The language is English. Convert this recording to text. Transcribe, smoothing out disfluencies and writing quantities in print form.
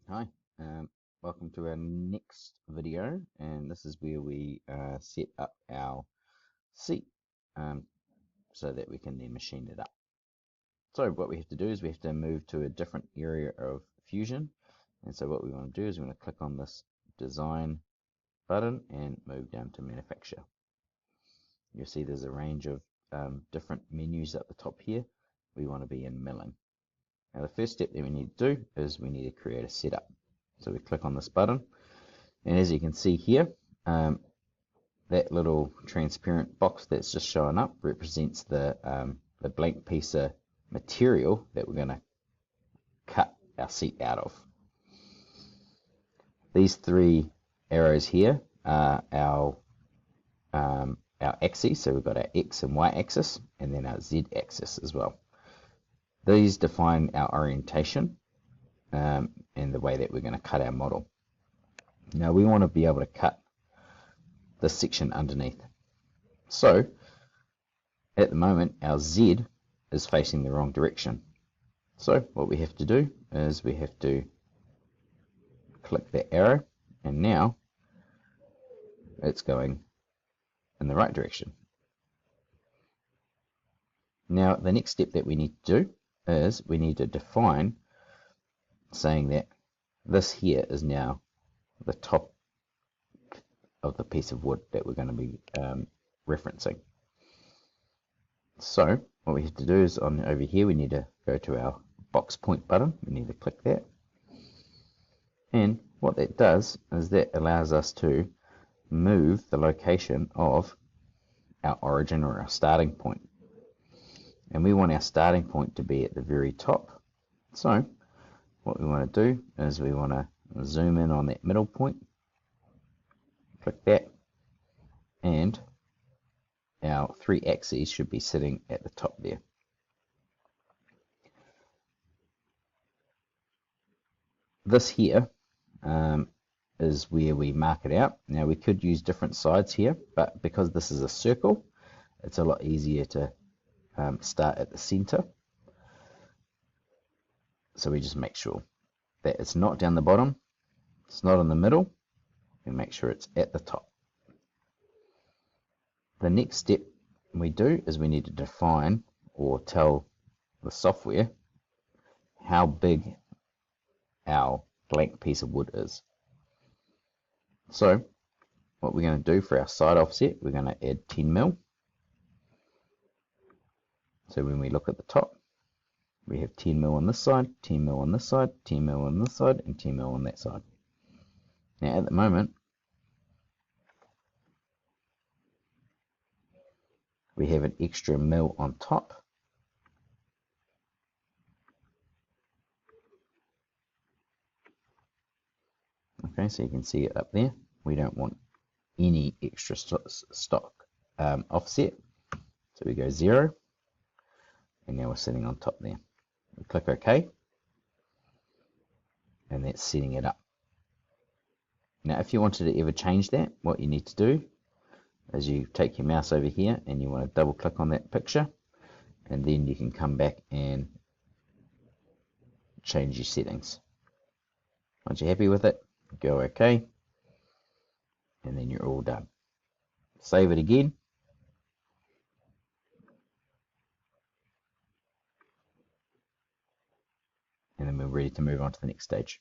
Hi, welcome to our next video, and this is where we set up our seat um, so that we can then machine it up. So what we have to do is we have to move to a different area of Fusion, and so what we want to do is we want to click on this design button and move down to manufacture. You'll see there's a range of different menus at the top here. We want to be in milling. Now the first step that we need to do is we need to create a setup. So we click on this button, and as you can see here, that little transparent box that's just showing up represents the blank piece of material that we're going to cut our seat out of. These three arrows here are our axes, so we've got our X and Y axis, and then our Z axis as well. These define our orientation and the way that we're going to cut our model. Now we want to be able to cut this section underneath. So at the moment our Z is facing the wrong direction. So what we have to do is we have to click that arrow, and now it's going in the right direction. Now the next step that we need to do is we need to define, saying that this here is now the top of the piece of wood that we're going to be referencing. So what we have to do is over here we need to go to our box point button. We need to click that, and what that does is that allows us to move the location of our origin or our starting point, and we want our starting point to be at the very top. So what we want to do is we want to zoom in on that middle point, click that, and our three axes should be sitting at the top there. This here is where we mark it out. Now we could use different sides here, but because this is a circle, it's a lot easier to start at the center. So we just make sure that it's not down the bottom, it's not in the middle, and make sure it's at the top. The next step we do is we need to define or tell the software how big our blank piece of wood is. So what we're going to do for our side offset, we're going to add 10 mil. So when we look at the top, we have 10 mil on this side, 10 mil on this side, 10 mil on this side, and 10 mil on that side. Now at the moment, we have an extra mil on top. Okay, so you can see it up there. We don't want any extra stock offset. So we go 0, and now we're sitting on top there. We click OK, and that's setting it up. Now if you wanted to ever change that, what you need to do is you take your mouse over here and you want to double click on that picture, and then you can come back and change your settings. Once you're happy with it, go OK, and then you're all done. Save it again, and then we're ready to move on to the next stage.